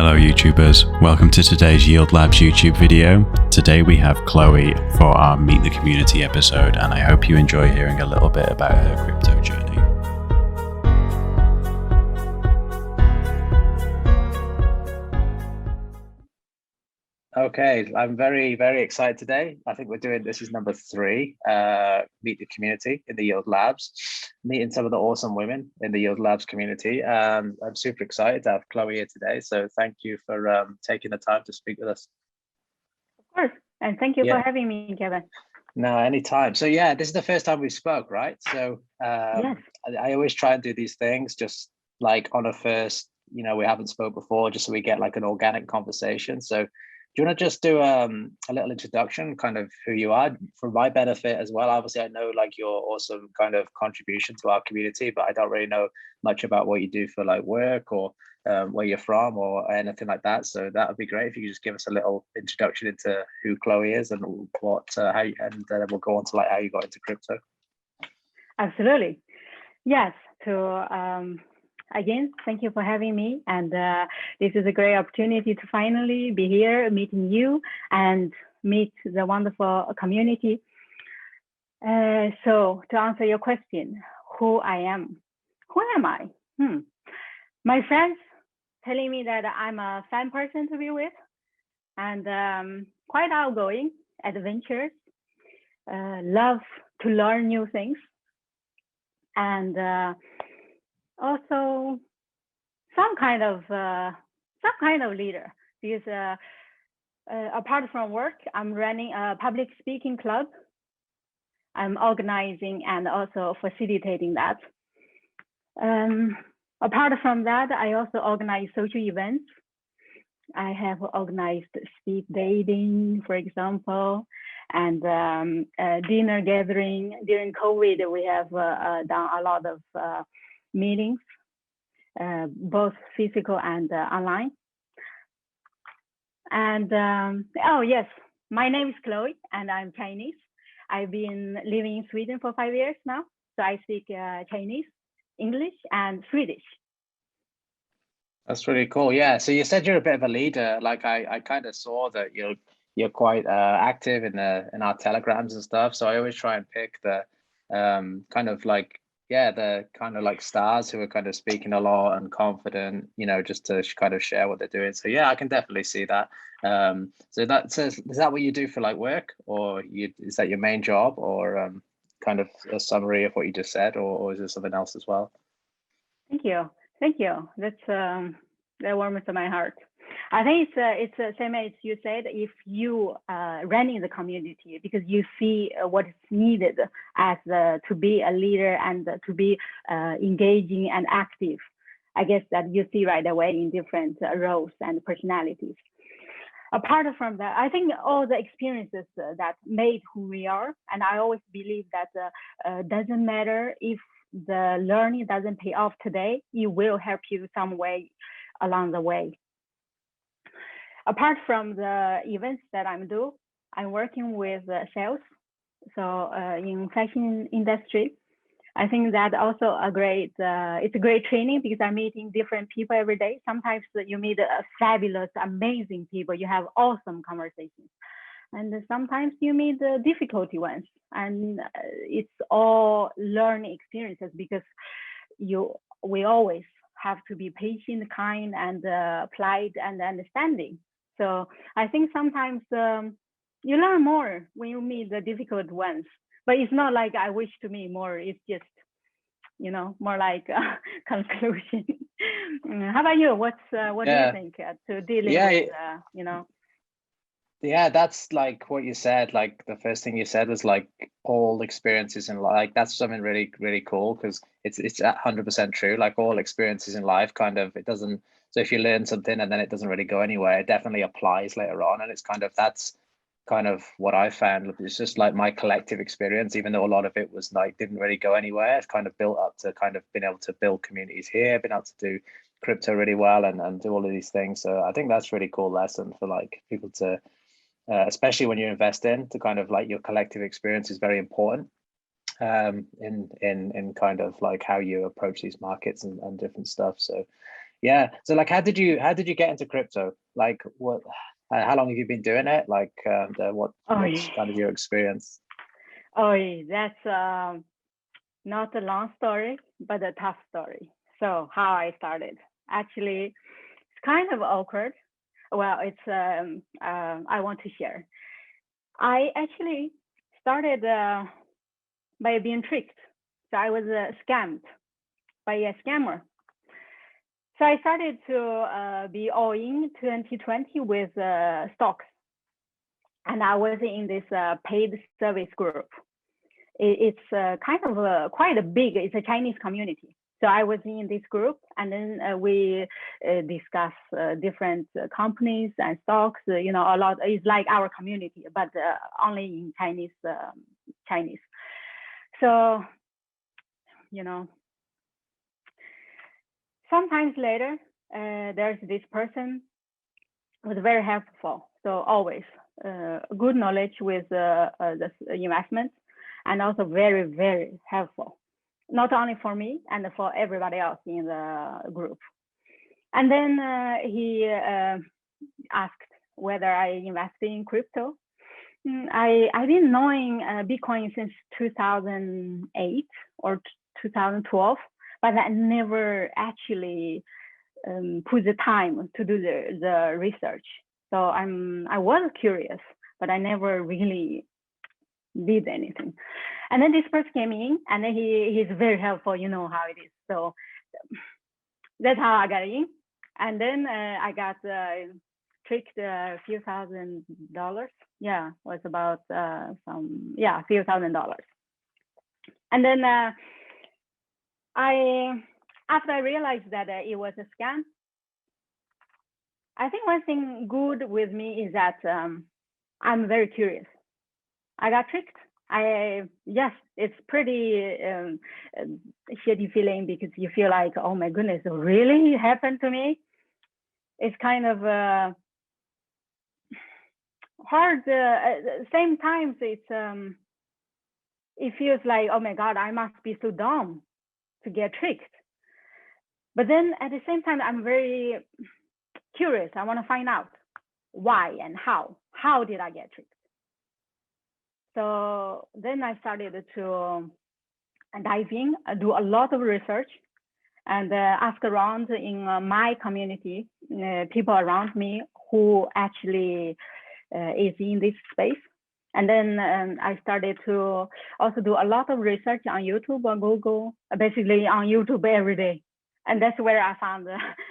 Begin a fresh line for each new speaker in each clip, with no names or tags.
Hello YouTubers, welcome to today's YieldLabs YouTube video. Today we have Chloe for our Meet the Community episode, and I hope you enjoy hearing a little bit about her crypto journey.
Okay, I'm very, very excited today. I think this is number 3, Meet the Community in the YieldLabs, meeting some of the awesome women in the YieldLabs community. I'm super excited to have Chloe here today. So thank you for taking the time to speak with us.
Of course, and thank you for having me, Kevin.
No, anytime. So yeah, this is the first time we spoke, right? So
yes.
I always try and do these things just like on a first, we haven't spoke before, just so we get like an organic conversation. So do you want to just do a little introduction, kind of who you are, for my benefit as well? Obviously, I know like your awesome kind of contribution to our community, but I don't really know much about what you do for like work or where you're from or anything like that. So that would be great if you could just give us a little introduction into who Chloe is and what, and then we'll go on to like how you got into crypto.
Absolutely, yes. So again, thank you for having me. And this is a great opportunity to finally be here, meeting you and meet the wonderful community. So to answer your question, who I am, who am I? My friends telling me that I'm a fun person to be with and quite outgoing, adventurous, love to learn new things. And also some kind of leader, because apart from work, I'm running a public speaking club. I'm organizing and also facilitating that. Apart from that, I also organize social events. I have organized speed dating, for example, and dinner gathering. During COVID, we have done a lot of meetings, both physical and online. And oh yes, my name is Chloe and I'm Chinese. I've been living in Sweden for 5 years now. So I speak Chinese, English and Swedish.
That's really cool. Yeah. So you said you're a bit of a leader. Like I kind of saw that you're quite active in our telegrams and stuff. So I always try and pick the kind of like, the kind of like stars who are kind of speaking a lot and confident, just to kind of share what they're doing. So yeah, I can definitely see that. So is that what you do for like work, or is that your main job, or kind of a summary of what you just said, or is there something else as well?
Thank you. That's that warms my heart. I think it's the same as you said. If you running the community, because you see what is needed as to be a leader and to be engaging and active, I guess that you see right away in different roles and personalities. Apart from that, I think all the experiences that made who we are, and I always believe that doesn't matter if the learning doesn't pay off today, it will help you some way along the way. Apart from the events that I'm doing, I'm working with sales. So in fashion industry, I think that also it's a great training, because I'm meeting different people every day. Sometimes you meet fabulous, amazing people. You have awesome conversations. And sometimes you meet the difficulty ones, and it's all learning experiences, because we always have to be patient, kind, and polite and understanding. So I think sometimes you learn more when you meet the difficult ones, but it's not like I wish to meet more. It's just, more like a conclusion. How about you? What do you think to dealing with,
Yeah, that's like what you said. Like the first thing you said was like all experiences in life. Like that's something really, really cool, because it's 100% true. Like all experiences in life, kind of, it doesn't. So if you learn something and then it doesn't really go anywhere, it definitely applies later on. And it's that's kind of what I found. It's just like my collective experience, even though a lot of it was like didn't really go anywhere. It's kind of built up to kind of being able to build communities here, being able to do crypto really well and do all of these things. So I think that's a really cool lesson for like people to. Especially when you invest in, to kind of like your collective experience is very important in kind of like how you approach these markets and different stuff. So Yeah. So like, how did you get into crypto? Like, what? How long have you been doing it? Like, what's kind of your experience?
That's not a long story, but a tough story. So how I started, actually, it's kind of awkward. Well, it's I want to share. I actually started by being tricked. So I was scammed by a scammer. So I started to be all in 2020 with stocks, and I was in this paid service group. It's kind of quite a big. It's a Chinese community. So I was in this group, and then we discuss different companies and stocks. A lot. It's like our community, but only in Chinese. Chinese. So, sometimes later, there's this person who was very helpful. So always good knowledge with the investments, and also very, very helpful, not only for me and for everybody else in the group. And then he asked whether I invested in crypto. I've been knowing Bitcoin since 2008 or 2012, but I never actually put the time to do the research. So I was curious, but I never really did anything. And then this person came in, and then he's very helpful. You know how it is. So that's how I got in. And then I got tricked a few $1,000s. Yeah, it was about a few $1,000s. And then after I realized that it was a scam, I think one thing good with me is that I'm very curious. I got tricked. Yes, it's pretty shitty feeling, because you feel like, oh my goodness, really happened to me. It's kind of hard. Same times, it feels like, oh my God, I must be so dumb to get tricked. But then at the same time, I'm very curious. I want to find out why and how. How did I get tricked? So then I started to dive in, do a lot of research, and ask around in my community, people around me who actually is in this space. And then I started to also do a lot of research on YouTube or Google, basically on YouTube every day. And that's where I found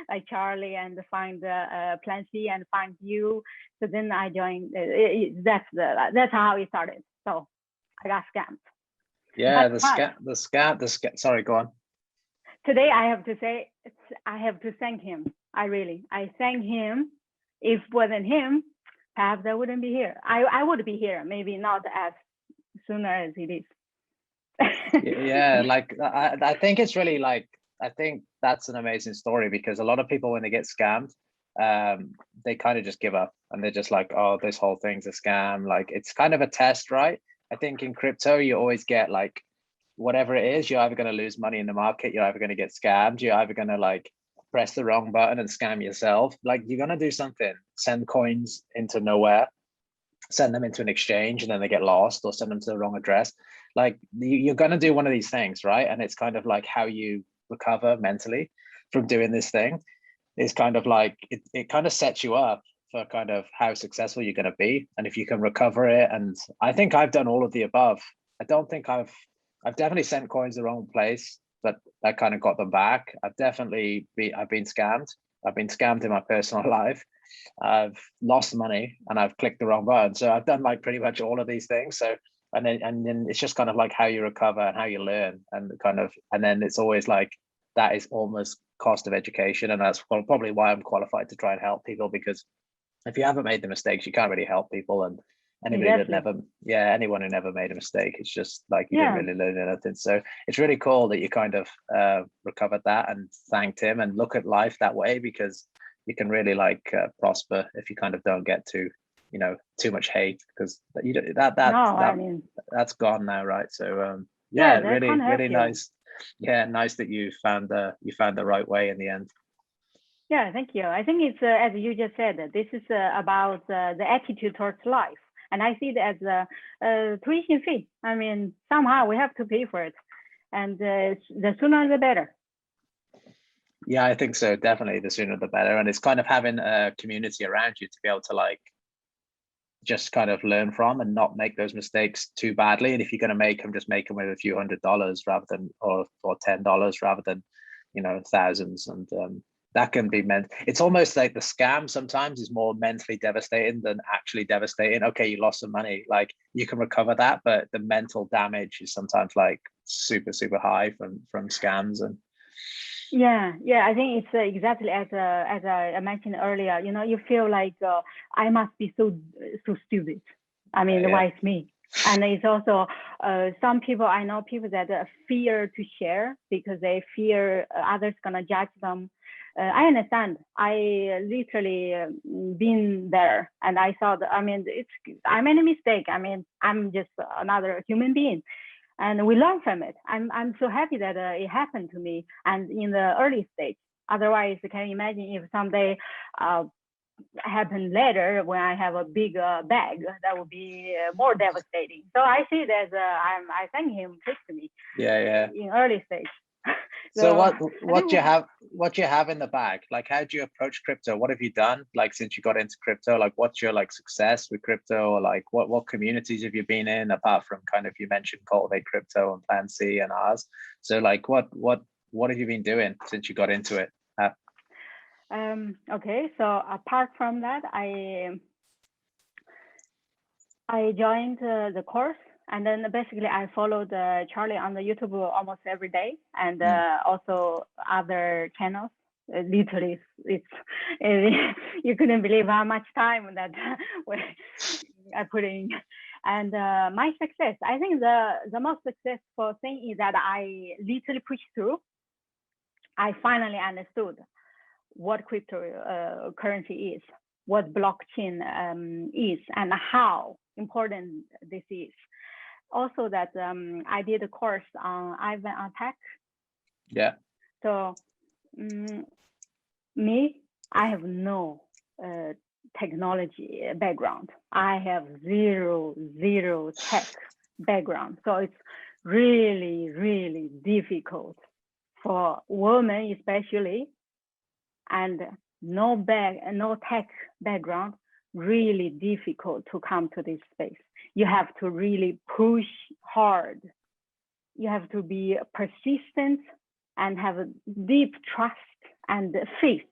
like Charlie, and find Plan C, and find you. So then I joined. That's how it started. So I got scammed.
Yeah, the scam. Sorry, go on.
Today I have to say, I have to thank him. I thank him. If it wasn't him, perhaps I wouldn't be here. I would be here, maybe not as sooner as it is.
Yeah, like I think it's really like, I think that's an amazing story, because a lot of people, when they get scammed, they kind of just give up, and they're just like, oh, this whole thing's a scam. Like, it's kind of a test, right? I think in crypto, you always get like, whatever it is, you're either going to lose money in the market, you're either going to get scammed, you're either going to like press the wrong button and scam yourself. Like, you're going to do something, send coins into nowhere, send them into an exchange, and then they get lost, or send them to the wrong address. Like, you're going to do one of these things, right? And it's kind of like how you recover mentally from doing this thing is kind of like, it kind of sets you up for kind of how successful you're going to be, and if you can recover it. And I think I've done all of the above. I don't think I've definitely sent coins the wrong place, but that kind of got them back. I've been scammed. I've been scammed in my personal life. I've lost money, and I've clicked the wrong button. So I've done like pretty much all of these things. So and then it's just kind of like how you recover and how you learn, and then it's always like, that is almost cost of education. And that's probably why I'm qualified to try and help people, because if you haven't made the mistakes, you can't really help people. And anyone who never made a mistake, it's just like, you didn't really learn anything. So it's really cool that you kind of recovered that and thanked him, and look at life that way, because you can really like prosper if you kind of don't get too much hate, because that's gone now, right? So really nice. Yeah, nice that you found the right way in the end.
Yeah, thank you. I think it's as you just said, this is about the attitude towards life, and I see it as a tuition fee. I mean, somehow we have to pay for it, and the sooner the better.
Yeah, I think so. Definitely, the sooner the better. And it's kind of having a community around you to be able to like just kind of learn from and not make those mistakes too badly. And if you're going to make them, just make them with a few $100s rather than or $10 rather than, you know, thousands. And that can be meant. It's almost like the scam sometimes is more mentally devastating than actually devastating. Okay, you lost some money, like you can recover that, but the mental damage is sometimes like super, super high from scams. And
Yeah, I think it's exactly as I mentioned earlier. You know, you feel like I must be so stupid. I mean,
yeah.
why it's me? And it's also some people, I know people that fear to share because they fear others gonna judge them. I understand. I literally been there, and I thought. I mean, I made a mistake. I mean, I'm just another human being, and we learn from it. I'm so happy that it happened to me and in the early stage. Otherwise, can you imagine if someday happen later when I have a big bag? That would be more devastating. So I see it as I thank him fixed me.
Yeah.
In early stage.
So what do you have in the bag? Like, how do you approach crypto? What have you done like since you got into crypto? Like, what's your like success with crypto? Or like what communities have you been in apart from kind of you mentioned Cultivate Crypto and Plan C and ours? So like what have you been doing since you got into it?
Okay, so apart from that, I joined the course, and then basically I followed Charlie on the YouTube almost every day, and also other channels. Literally, it's you couldn't believe how much time that I put in. And my success, I think the most successful thing is that I literally pushed through. I finally understood what cryptocurrency is, what blockchain is, and how important this is. Also that I did a course on Ivan attack.
Yeah.
So me, I have no technology background. I have zero tech background. So it's really difficult for women especially, and no tech background, really difficult to come to this space. You have to really push hard. You have to be persistent and have a deep trust and faith.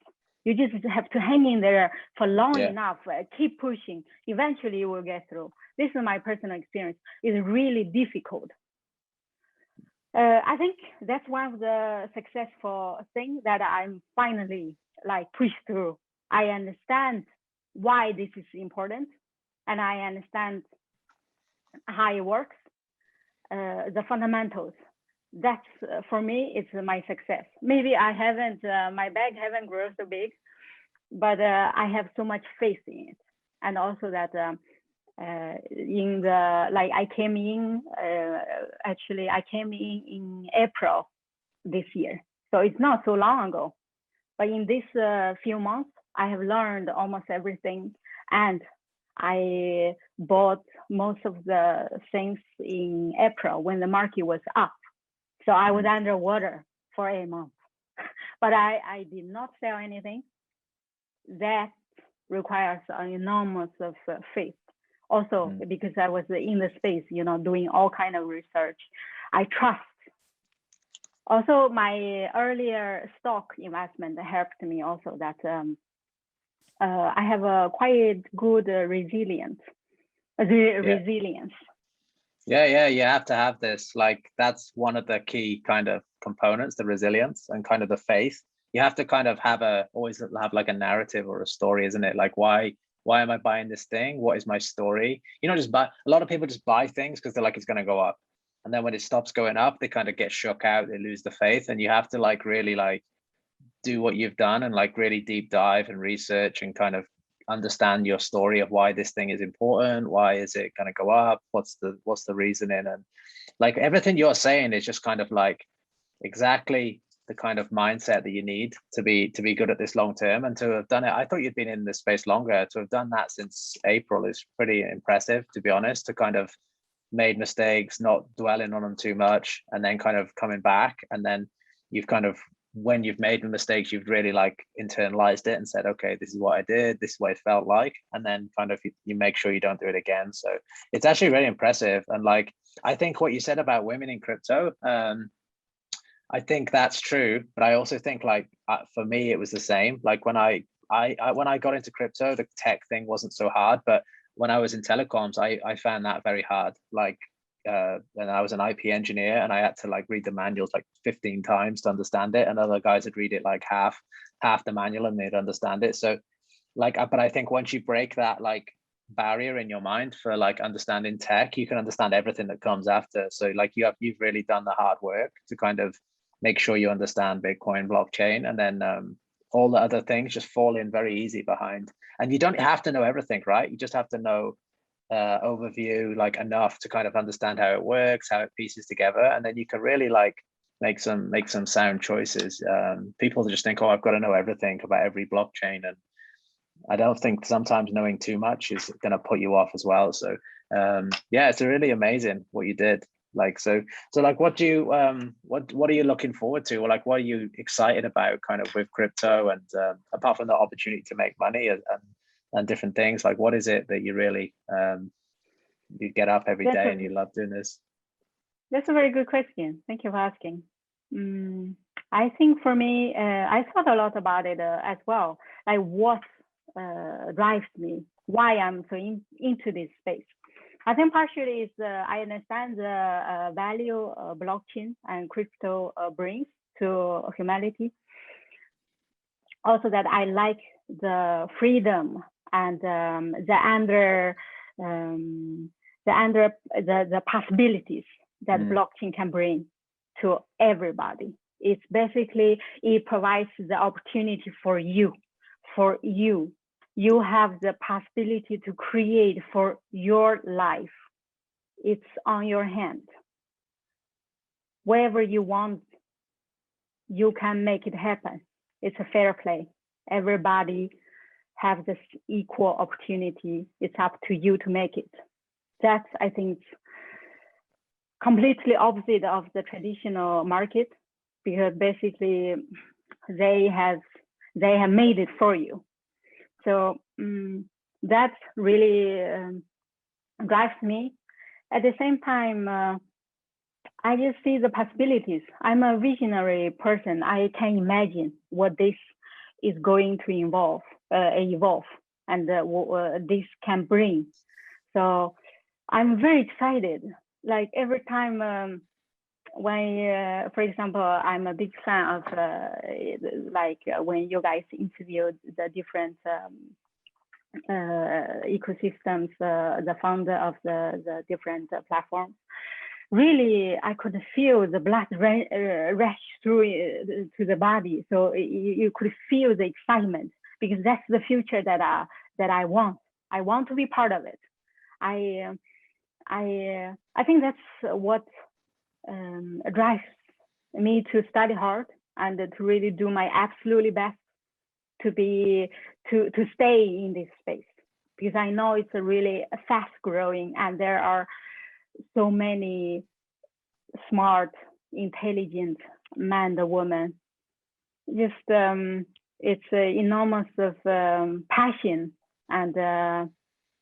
You just have to hang in there for long enough, keep pushing. Eventually you will get through. This is my personal experience. It's really difficult. I think that's one of the successful things that I'm finally like pushed through. I understand why this is important, and I understand how it works, the fundamentals. That's for me, it's my success. Maybe I haven't, my bag haven't grown so big, but I have so much faith in it, and also that in the like I came in actually I came in April this year, so it's not so long ago. But in this few months, I have learned almost everything, and I bought most of the things in April when the market was up. So I was underwater for a month, but I did not sell anything. That requires an enormous of faith. Also, because I was in the space, you know, doing all kind of research, I trust. Also, my earlier stock investment helped me also that I have a quite good resilience.
Yeah, you have to have this. Like, that's one of the key kind of components, the resilience and kind of the faith. You have to kind of always have like a narrative or a story, isn't it? Like, why am I buying this thing? What is my story? You know, a lot of people just buy things because they're like, it's going to go up. And then when it stops going up, they kind of get shook out, they lose the faith. And you have to like really like do what you've done and like really deep dive and research and kind of understand your story of why this thing is important. Why is it going to go up? What's the reasoning? And like everything you're saying is just kind of like exactly the kind of mindset that you need to be good at this long term, and to have done it. I thought you'd been in this space longer. To have done that since April is pretty impressive, to be honest. To kind of made mistakes, not dwelling on them too much, and then kind of coming back, and then you've kind of, when you've made the mistakes, you've really like internalized it and said, okay, this is what I did, this is what it felt like, and then kind of you make sure you don't do it again. So it's actually really impressive. And like, I think what you said about women in crypto, I think that's true, but I also think like for me it was the same. Like when I when I got into crypto, the tech thing wasn't so hard, but when I was in telecoms, I found that very hard. Like and I was an IP engineer, and I had to like read the manuals like 15 times to understand it, and other guys would read it like half the manual and they'd understand it. So like, but I think once you break that like barrier in your mind for like understanding tech, you can understand everything that comes after. So like you've really done the hard work to kind of make sure you understand Bitcoin, blockchain, and then all the other things just fall in very easy behind. And you don't have to know everything, right? You just have to know overview, like enough to kind of understand how it works, how it pieces together, and then you can really like make some sound choices. People just think, oh, I've got to know everything about every blockchain, and I don't think sometimes knowing too much is going to put you off as well. So yeah, it's really amazing what you did. Like so like, what do you what are you looking forward to, or like what are you excited about kind of with crypto, and apart from the opportunity to make money and different things, like what is it that you really you get up every day and you love doing this?
That's a very good question. Thank you for asking. I think for me, I thought a lot about it as well. Like what drives me, why I'm so into this space. I think partially is I understand the value blockchain and crypto brings to humanity. Also that I like the freedom and the possibilities that blockchain can bring to everybody. It's basically, it provides the opportunity for you. You have the possibility to create for your life. It's on your hand. Wherever you want, you can make it happen. It's a fair play. Everybody have this equal opportunity. It's up to you to make it. That's, I think, completely opposite of the traditional market, because basically they have made it for you. So that really drives me. At the same time, I just see the possibilities. I'm a visionary person. I can imagine what this is going to evolve, and this can bring. So I'm very excited. Like every time when, for example, I'm a big fan of when you guys interviewed the different ecosystems, the founder of the different platforms. Really, I could feel the blood rush through to the body. So you could feel the excitement, because that's the future that I want. I want to be part of it. I think that's what drives me to study hard and to really do my absolutely best to stay in this space, because I know it's a really fast growing, and there are so many smart, intelligent men and women. Just it's enormous of passion and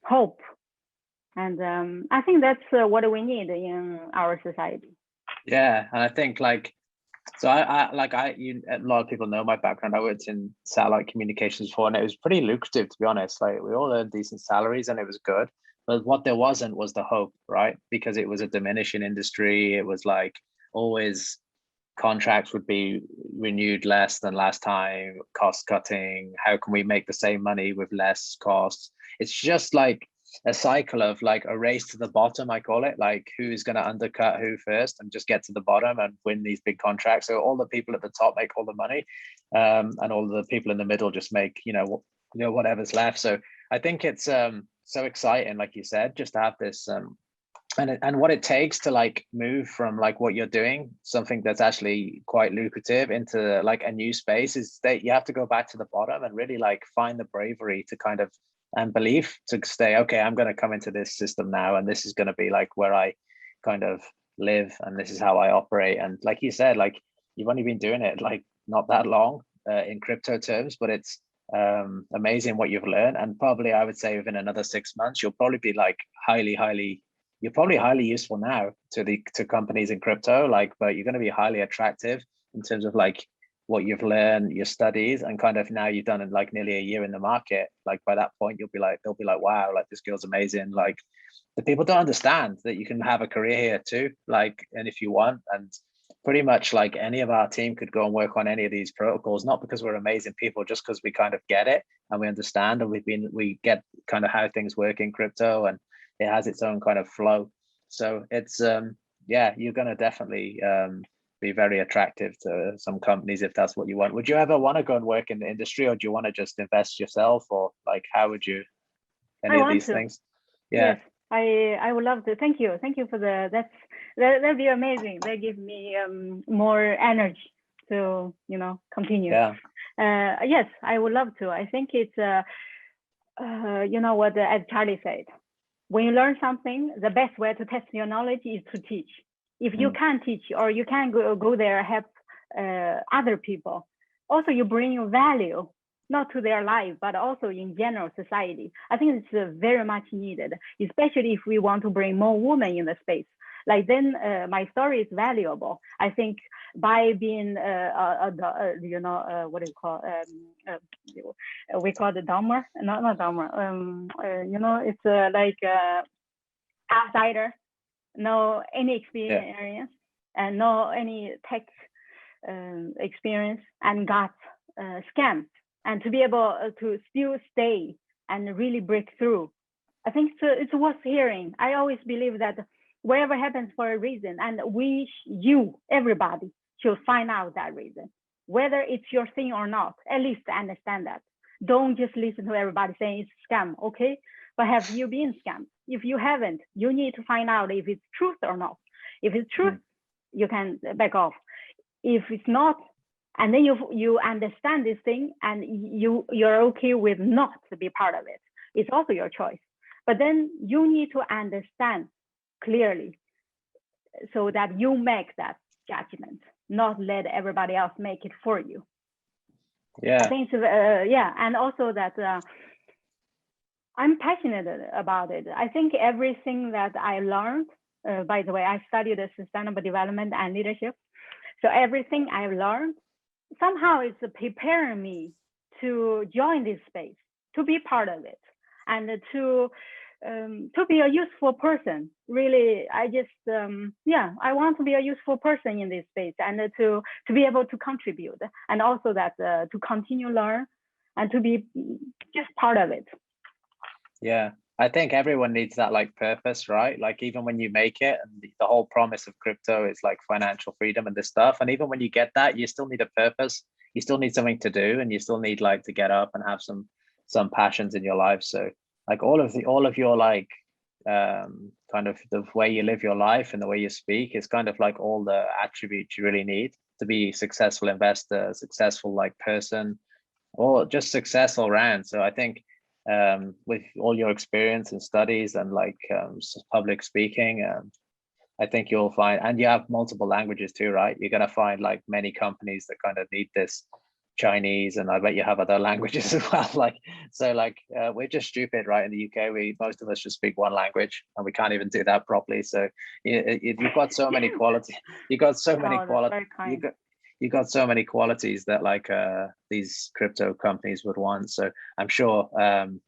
hope, and I think that's what we need in our society.
Yeah, and I think like, so a lot of people know my background. I worked in satellite communications before, and it was pretty lucrative, to be honest. Like we all earned decent salaries, and it was good. But what there wasn't was the hope, right? Because it was a diminishing industry. It was like always contracts would be renewed less than last time, cost cutting. How can we make the same money with less costs? It's just like a cycle of like a race to the bottom, I call it, like who's going to undercut who first and just get to the bottom and win these big contracts. So all the people at the top make all the money, and all the people in the middle just make, whatever's left. So I think it's so exciting, like you said, just to have this and what it takes to like move from like what you're doing, something that's actually quite lucrative, into like a new space, is that you have to go back to the bottom and really like find the bravery to kind of, and belief to stay, okay, I'm going to come into this system now, and this is going to be like where I kind of live, and this is how I operate. And like you said, like you've only been doing it like not that long in crypto terms, but it's amazing what you've learned. And probably I would say within another 6 months, you'll probably be like you're probably highly useful now to companies in crypto, like, but you're going to be highly attractive in terms of like what you've learned, your studies, and kind of now you've done it like nearly a year in the market. Like by that point, they'll be like, wow, like this girl's amazing. Like the people don't understand that you can have a career here too, like, and if you want. And pretty much like any of our team could go and work on any of these protocols, not because we're amazing people, just because we kind of get it and we understand, and we get kind of how things work in crypto, and it has its own kind of flow. So it's yeah, you're going to definitely be very attractive to some companies if that's what you want. Would you ever want to go and work in the industry, or do you want to just invest yourself, or like how would you, any of these things?
Yeah. Yes, I would love to. Thank you for that'd be amazing. That gives me more energy to continue.
Yeah.
Yes, I would love to. I think it's you know what, as Charlie said, when you learn something, the best way to test your knowledge is to teach. If you can't teach, or you can't go there help other people, also you bring value, not to their life, but also in general society. I think it's very much needed, especially if we want to bring more women in the space. Like then my story is valuable. I think by being what do you call, we call it Dahmer, not Dahmer. It's like outsider, no any experience, and no any tech experience, and got scammed, and to be able to still stay and really break through. I think it's worth hearing. I always believe that whatever happens for a reason, and everybody should find out that reason, whether it's your thing or not. At least understand that. Don't just listen to everybody saying it's scam, okay? But have you been scammed? If you haven't, you need to find out if it's truth or not. If it's truth, you can back off. If it's not, and then you understand this thing, and you're okay with not to be part of it, it's also your choice. But then you need to understand clearly, so that you make that judgment, not let everybody else make it for you.
Yeah,
I think it's and also that I'm passionate about it. I think everything that I learned, by the way, I studied sustainable development and leadership. So everything I've learned somehow is preparing me to join this space, to be part of it, and to be a useful person. Really, I just I want to be a useful person in this space, and to be able to contribute, and also that to continue learn, and to be just part of it.
Yeah, I think everyone needs that like purpose, right? Like even when you make it, and the whole promise of crypto is like financial freedom and this stuff, and even when you get that, you still need a purpose, you still need something to do, and you still need like to get up and have some passions in your life. So like all of your like kind of the way you live your life and the way you speak is kind of like all the attributes you really need to be a successful investor, successful like person, or just success all around. So I think with all your experience and studies and like public speaking, I think you'll find, and you have multiple languages too, right? You're going to find like many companies that kind of need this Chinese, and I bet you have other languages as well. Like, so like we're just stupid, right? In the UK, most of us just speak one language, and we can't even do that properly. So you've got so many qualities. You got so many qualities. You got so many qualities that like these crypto companies would want. So I'm sure, and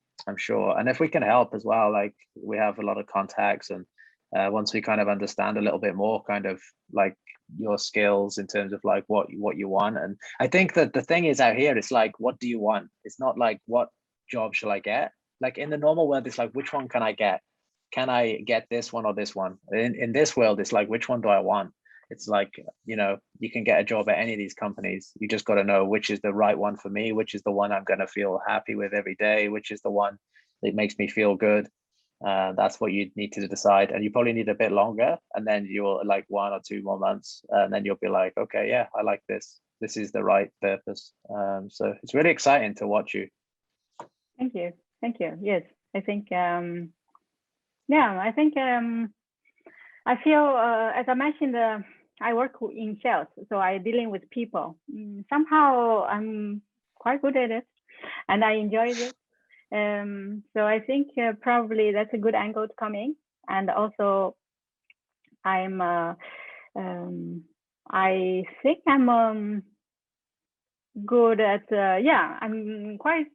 if we can help as well, like we have a lot of contacts, and once we kind of understand a little bit more, kind of like your skills in terms of like what you want. And I think that the thing is out here, it's like, what do you want? It's not like what job shall I get? Like in the normal world, it's like, which one can I get? Can I get this one or this one? In this world, it's like, which one do I want? It's like, you can get a job at any of these companies. You just got to know which is the right one for me, which is the one I'm going to feel happy with every day, which is the one that makes me feel good. That's what you need to decide, and you probably need a bit longer, and then you'll like 1 or 2 more months, and then you'll be like, okay, yeah, I like this. This is the right purpose. So it's really exciting to watch you.
Thank you. Yes, I think I think I feel as I mentioned, I work in sales, so I dealing with people. Somehow I'm quite good at it, and I enjoy it. So I think probably that's a good angle to come in. And also, I think I'm good at I'm quite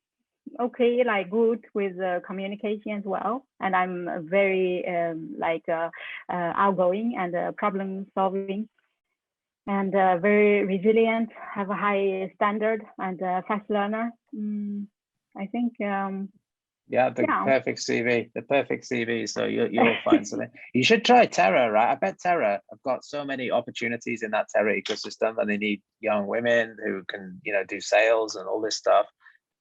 okay, like good with communication as well, and I'm very outgoing and problem solving, and very resilient, have a high standard, and fast learner. I think
perfect CV. So you'll find something. You should try Terra, right? I bet Terra have got so many opportunities in that Terra ecosystem, and they need young women who can, do sales and all this stuff.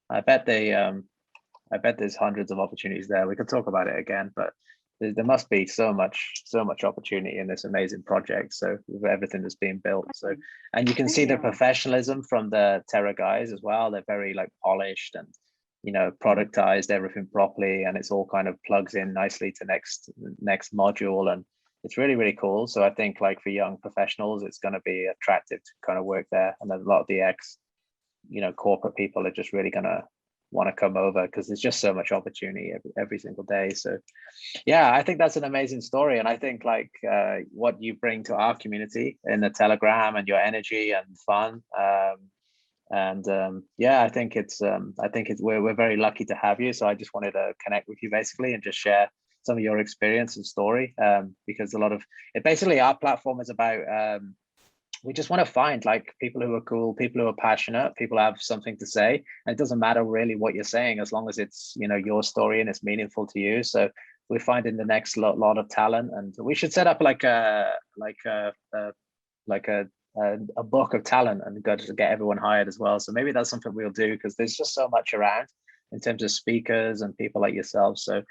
I bet there's hundreds of opportunities there. We could talk about it again, but there must be so much opportunity in this amazing project. So with everything that's being built. So, and you can see the professionalism from the Terra guys as well. They're very like polished and, productized everything properly, and it's all kind of plugs in nicely to next module. And it's really, really cool. So I think like for young professionals, it's going to be attractive to kind of work there. And then a lot of the corporate people are just really going to want to come over because there's just so much opportunity every single day. So yeah, I think that's an amazing story. And I think like what you bring to our community in the Telegram and your energy and fun, I think we're very lucky to have you. So I just wanted to connect with you basically and just share some of your experience and story, because basically our platform is about we just want to find like people who are cool, people who are passionate, people who have something to say. And it doesn't matter really what you're saying, as long as it's, your story and it's meaningful to you. So we're finding the next lot of talent, and we should set up like a book of talent and go to get everyone hired as well. So maybe that's something we'll do, because there's just so much around in terms of speakers and people like yourself. So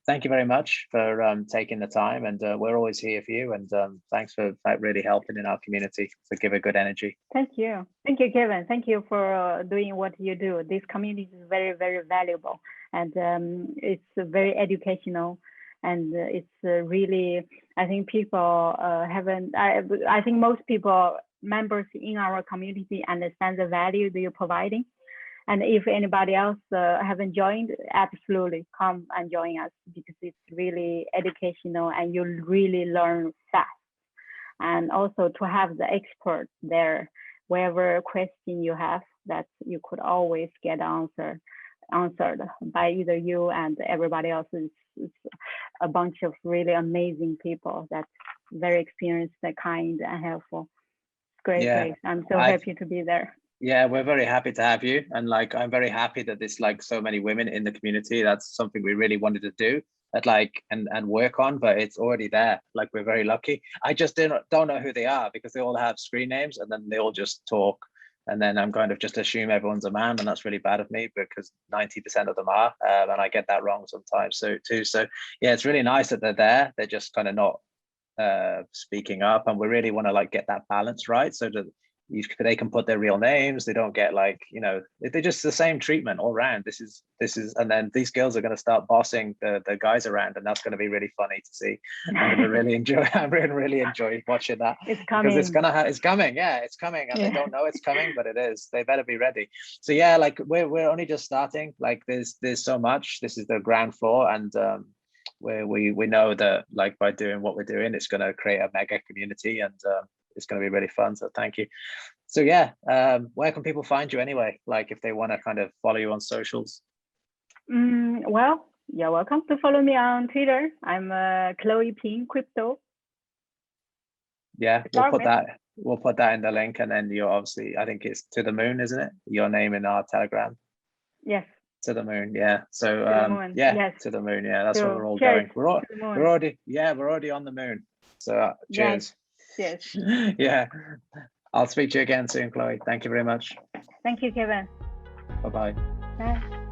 thank you very much for taking the time, and we're always here for you. And thanks for really helping in our community to give a good energy.
Thank you, Kevin. Thank you for doing what you do. This community is very, very valuable, and it's very educational, and it's really. I think people haven't. I think most people, members in our community, understand the value that you're providing. And if anybody else haven't joined, absolutely come and join us, because it's really educational and you really learn fast. And also to have the expert there, wherever question you have, that you could always get answered by either you and everybody else. It's a bunch of really amazing people that's very experienced, kind and helpful. Great place. I'm so happy to be there.
Yeah, we're very happy to have you. And like, I'm very happy that there's like so many women in the community. That's something we really wanted to do and work on, but it's already there. Like, we're very lucky. I just don't know who they are, because they all have screen names and then they all just talk. And then I'm kind of just assume everyone's a man, and that's really bad of me, because 90% of them are, and I get that wrong sometimes too. So yeah, it's really nice that they're there. They're just kind of not speaking up, and we really want to like get that balance right, so that they can put their real names. They don't get like, they're just the same treatment all around. This is, and then these girls are going to start bossing the guys around, and that's going to be really funny to see. I'm going to really enjoy. I really enjoy watching that.
It's coming.
Because it's coming. Yeah, it's coming, and they don't know it's coming, but it is. They better be ready. So yeah, like we're only just starting. Like there's so much. This is the ground floor, and we know that like by doing what we're doing, it's going to create a mega community, and it's going to be really fun. So thank you. So yeah, where can people find you anyway? Like if they want to kind of follow you on socials?
Well, you're welcome to follow me on Twitter. I'm Chloe Ping Crypto.
Yeah, we'll put that in the link, and then you're obviously, I think it's To the Moon, isn't it? Your name in our Telegram.
Yes.
To the Moon, yeah. So
yes.
To the Moon, yeah. That's where we're all going. We're already on the moon. So cheers.
Yes.
Yeah. I'll speak to you again soon, Chloe. Thank you very much.
Thank you, Kevin.
Bye-bye.
Bye.